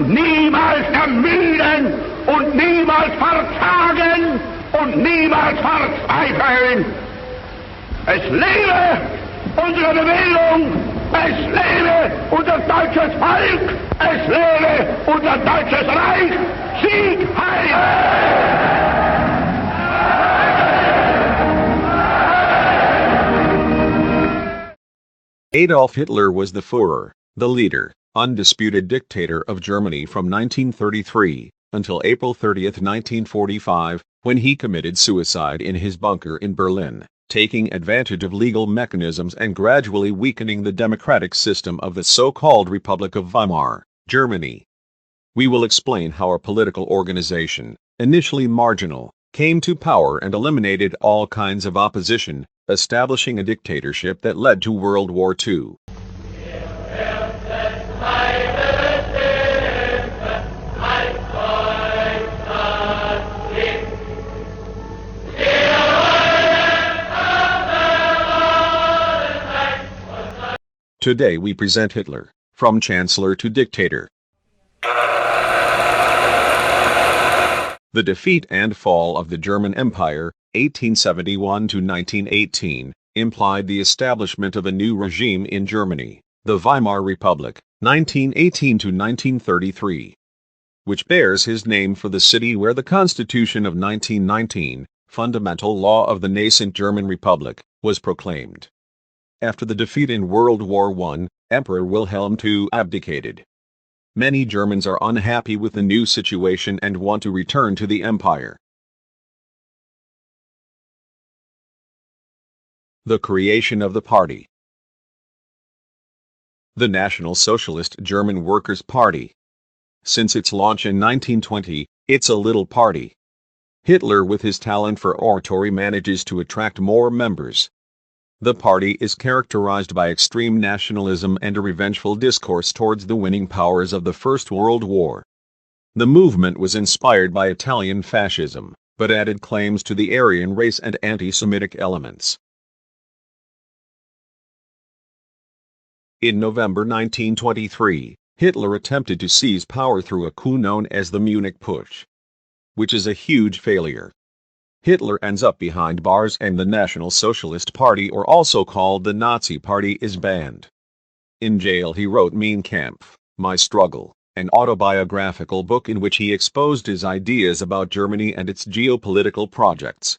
und niemals ermüden und niemals verzagen und niemals verzweifeln. Es lebe unsere Bewegung, es lebe unser deutsches Volk, es lebe unser deutsches Reich. Sieg heil! Adolf Hitler was the Führer, the leader, undisputed dictator of Germany from 1933 until April 30, 1945, when he committed suicide in his bunker in Berlin, taking advantage of legal mechanisms and gradually weakening the democratic system of the so-called Republic of Weimar, Germany. We will explain how a political organization, initially marginal, came to power and eliminated all kinds of opposition, establishing a dictatorship that led to World War II. Today we present Hitler, from Chancellor to Dictator. The defeat and fall of the German Empire, 1871 to 1918, implied the establishment of a new regime in Germany, the Weimar Republic, 1918 to 1933, which bears his name for the city where the Constitution of 1919, fundamental law of the nascent German Republic, was proclaimed. After the defeat in World War I, Emperor Wilhelm II abdicated. Many Germans are unhappy with the new situation and want to return to the empire. The creation of the party. The National Socialist German Workers' Party. Since its launch in 1920, it's a little party. Hitler, with his talent for oratory, manages to attract more members. The party is characterized by extreme nationalism and a revengeful discourse towards the winning powers of the First World War. The movement was inspired by Italian fascism, but added claims to the Aryan race and anti-Semitic elements. In November 1923, Hitler attempted to seize power through a coup known as the Munich Putsch, which is a huge failure. Hitler ends up behind bars and the National Socialist Party, or also called the Nazi Party, is banned. In jail he wrote Mein Kampf, My Struggle, an autobiographical book in which he exposed his ideas about Germany and its geopolitical projects.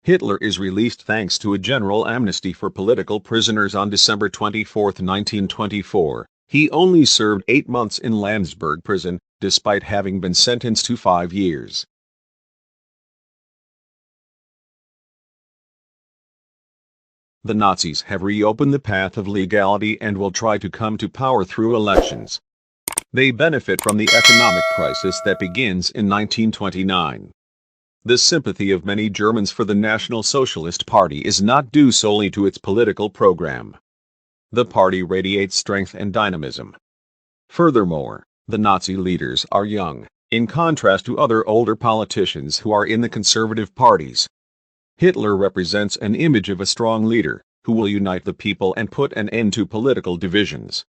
Hitler is released thanks to a general amnesty for political prisoners on December 24, 1924. He only served 8 months in Landsberg prison, despite having been sentenced to 5 years. The Nazis have reopened the path of legality and will try to come to power through elections. They benefit from the economic crisis that begins in 1929. The sympathy of many Germans for the National Socialist Party is not due solely to its political program. The party radiates strength and dynamism. Furthermore, the Nazi leaders are young, in contrast to other older politicians who are in the conservative parties. Hitler represents an image of a strong leader, who will unite the people and put an end to political divisions.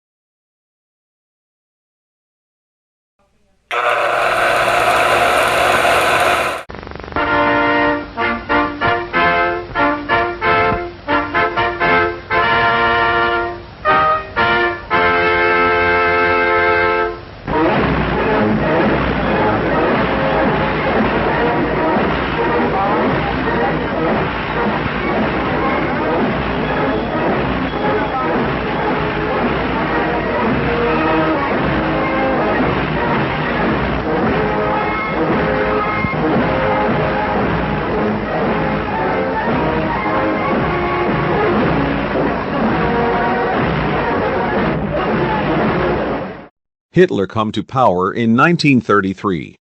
Hitler come to power in 1933.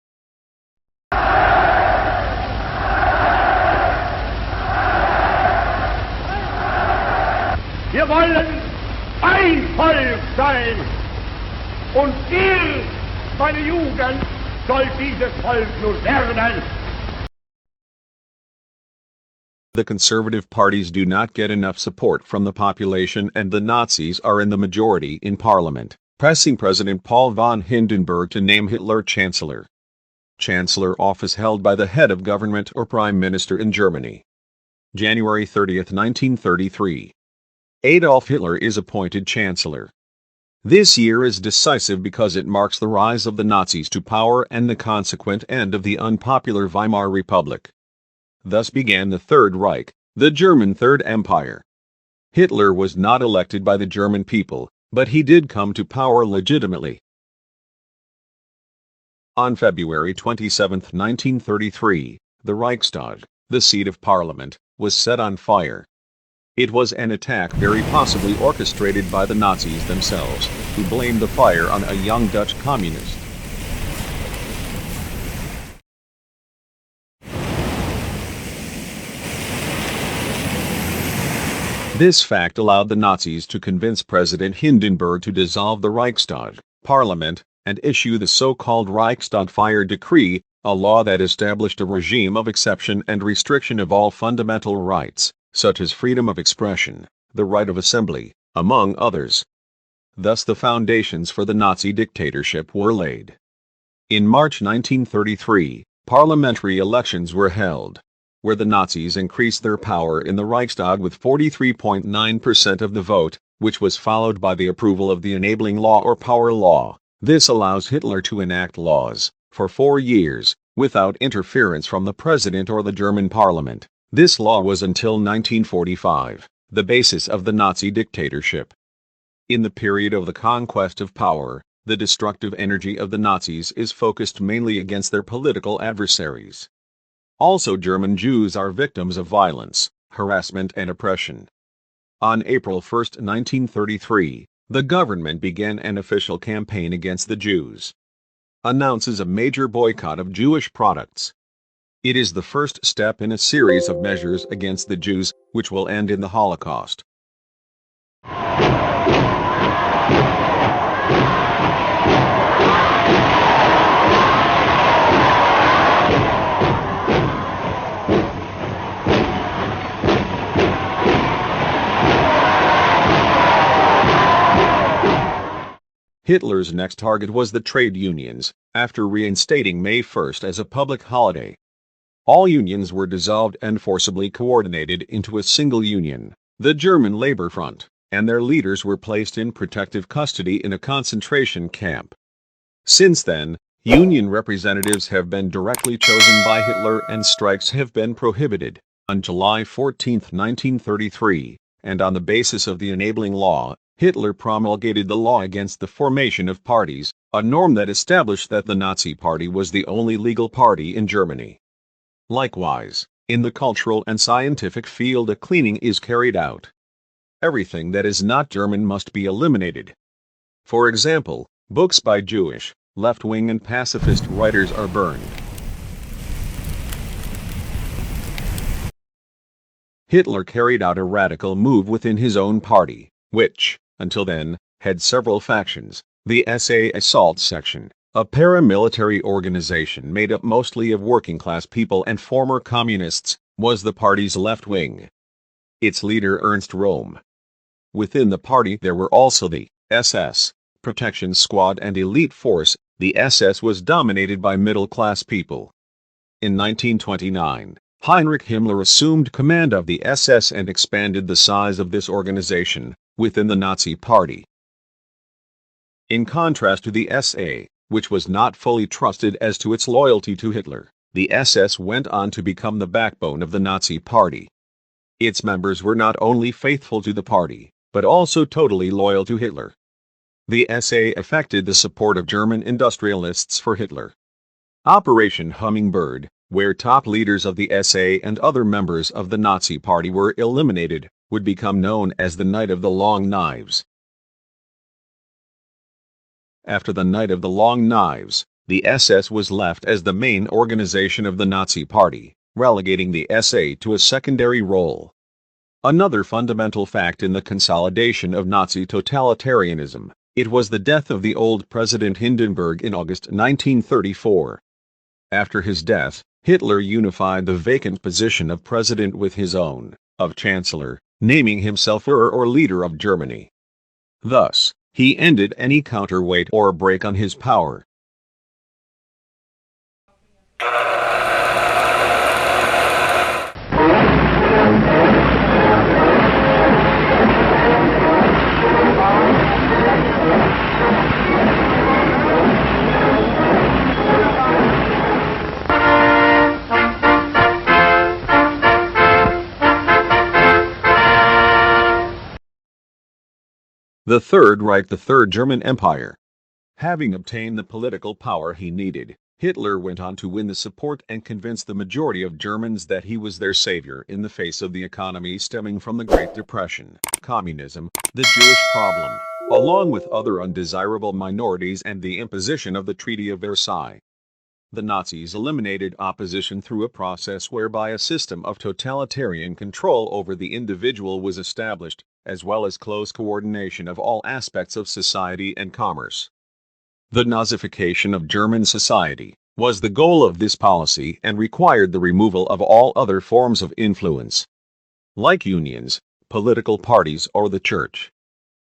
Wir wollen ein Volk sein und ihr, meine Jugend, soll dieses Volk nun werden. The conservative parties do not get enough support from the population and the Nazis are in the majority in parliament, pressing President Paul von Hindenburg to name Hitler Chancellor. Chancellor office held by the head of government or prime minister in Germany. January 30, 1933. Adolf Hitler is appointed Chancellor. This year is decisive because it marks the rise of the Nazis to power and the consequent end of the unpopular Weimar Republic. Thus began the Third Reich, the German Third Empire. Hitler was not elected by the German people, but he did come to power legitimately. On February 27, 1933, the Reichstag, the seat of parliament, was set on fire. It was an attack very possibly orchestrated by the Nazis themselves, who blamed the fire on a young Dutch communist. This fact allowed the Nazis to convince President Hindenburg to dissolve the Reichstag, parliament, and issue the so-called Reichstag Fire Decree, a law that established a regime of exception and restriction of all fundamental rights, such as freedom of expression, the right of assembly, among others. Thus the foundations for the Nazi dictatorship were laid. In March 1933, parliamentary elections were held, where the Nazis increased their power in the Reichstag with 43.9% of the vote, which was followed by the approval of the enabling law or power law. This allows Hitler to enact laws, for 4 years, without interference from the president or the German parliament. This law was until 1945, the basis of the Nazi dictatorship. In the period of the conquest of power, the destructive energy of the Nazis is focused mainly against their political adversaries. Also, German Jews are victims of violence, harassment and oppression. On April 1, 1933, the government began an official campaign against the Jews. Announces a major boycott of Jewish products. It is the first step in a series of measures against the Jews, which will end in the Holocaust. Hitler's next target was the trade unions, after reinstating May 1 as a public holiday. All unions were dissolved and forcibly coordinated into a single union, the German Labor Front, and their leaders were placed in protective custody in a concentration camp. Since then, union representatives have been directly chosen by Hitler and strikes have been prohibited. On July 14, 1933, and on the basis of the enabling law, Hitler promulgated the law against the formation of parties, a norm that established that the Nazi Party was the only legal party in Germany. Likewise, in the cultural and scientific field a cleaning is carried out. Everything that is not German must be eliminated. For example, books by Jewish, left-wing and pacifist writers are burned. Hitler carried out a radical move within his own party, which, until then, had several factions. The SA Assault Section, a paramilitary organization made up mostly of working-class people and former communists, was the party's left wing. Its leader Ernst Röhm. Within the party there were also the SS, Protection Squad and Elite Force. The SS was dominated by middle-class people. In 1929, Heinrich Himmler assumed command of the SS and expanded the size of this organization within the Nazi Party. In contrast to the SA, which was not fully trusted as to its loyalty to Hitler, the SS went on to become the backbone of the Nazi Party. Its members were not only faithful to the party, but also totally loyal to Hitler. The SA affected the support of German industrialists for Hitler. Operation Hummingbird, where top leaders of the SA and other members of the Nazi Party were eliminated, would become known as the Night of the Long Knives. After the Night of the Long Knives, the SS was left as the main organization of the Nazi Party, relegating the SA to a secondary role. Another fundamental fact in the consolidation of Nazi totalitarianism, it was the death of the old President Hindenburg in August 1934. After his death, Hitler unified the vacant position of president with his own, of Chancellor, naming himself Führer or leader of Germany. Thus, He ended any counterweight or break on his power. The Third Reich, the Third German Empire. Having obtained the political power he needed, Hitler went on to win the support and convince the majority of Germans that he was their savior in the face of the economy stemming from the Great Depression, communism, the Jewish problem, along with other undesirable minorities and the imposition of the Treaty of Versailles. The Nazis eliminated opposition through a process whereby a system of totalitarian control over the individual was established, as well as close coordination of all aspects of society and commerce. The Nazification of German society was the goal of this policy and required the removal of all other forms of influence, like unions, political parties, or the church.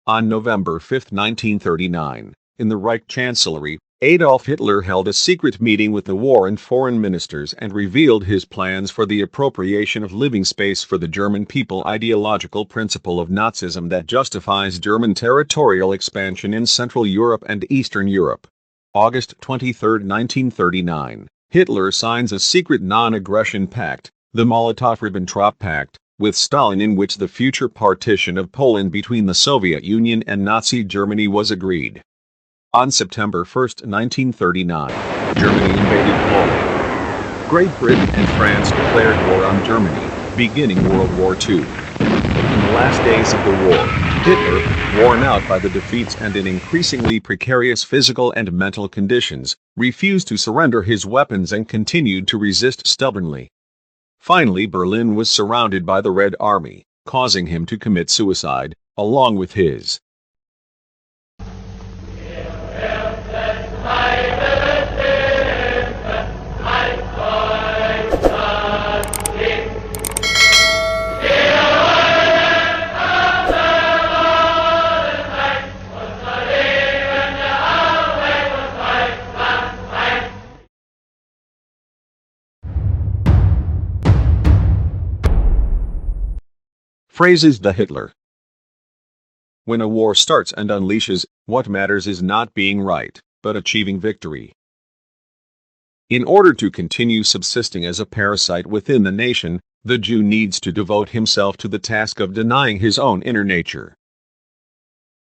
On November 5, 1939, in the Reich Chancellery, Adolf Hitler held a secret meeting with the war and foreign ministers and revealed his plans for the appropriation of living space for the German people, ideological principle of Nazism that justifies German territorial expansion in Central Europe and Eastern Europe. August 23, 1939, Hitler signs a secret non-aggression pact, the Molotov-Ribbentrop Pact, with Stalin, in which the future partition of Poland between the Soviet Union and Nazi Germany was agreed. On September 1, 1939, Germany invaded Poland. Great Britain and France declared war on Germany, beginning World War II. In the last days of the war, Hitler, worn out by the defeats and in increasingly precarious physical and mental conditions, refused to surrender his weapons and continued to resist stubbornly. Finally, Berlin was surrounded by the Red Army, causing him to commit suicide, along with his phrases. The Hitler. When a war starts and unleashes, what matters is not being right, but achieving victory. In order to continue subsisting as a parasite within the nation, the Jew needs to devote himself to the task of denying his own inner nature.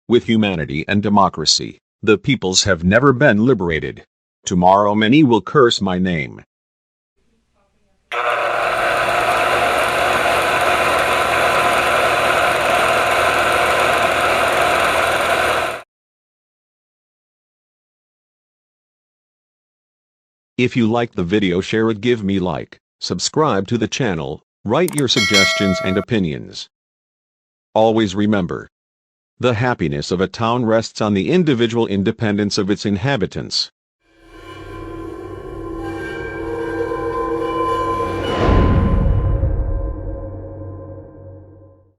With humanity and democracy, the peoples have never been liberated. Tomorrow many will curse my name. If you liked the video, share it, give me like, subscribe to the channel, write your suggestions and opinions. Always remember, the happiness of a town rests on the individual independence of its inhabitants.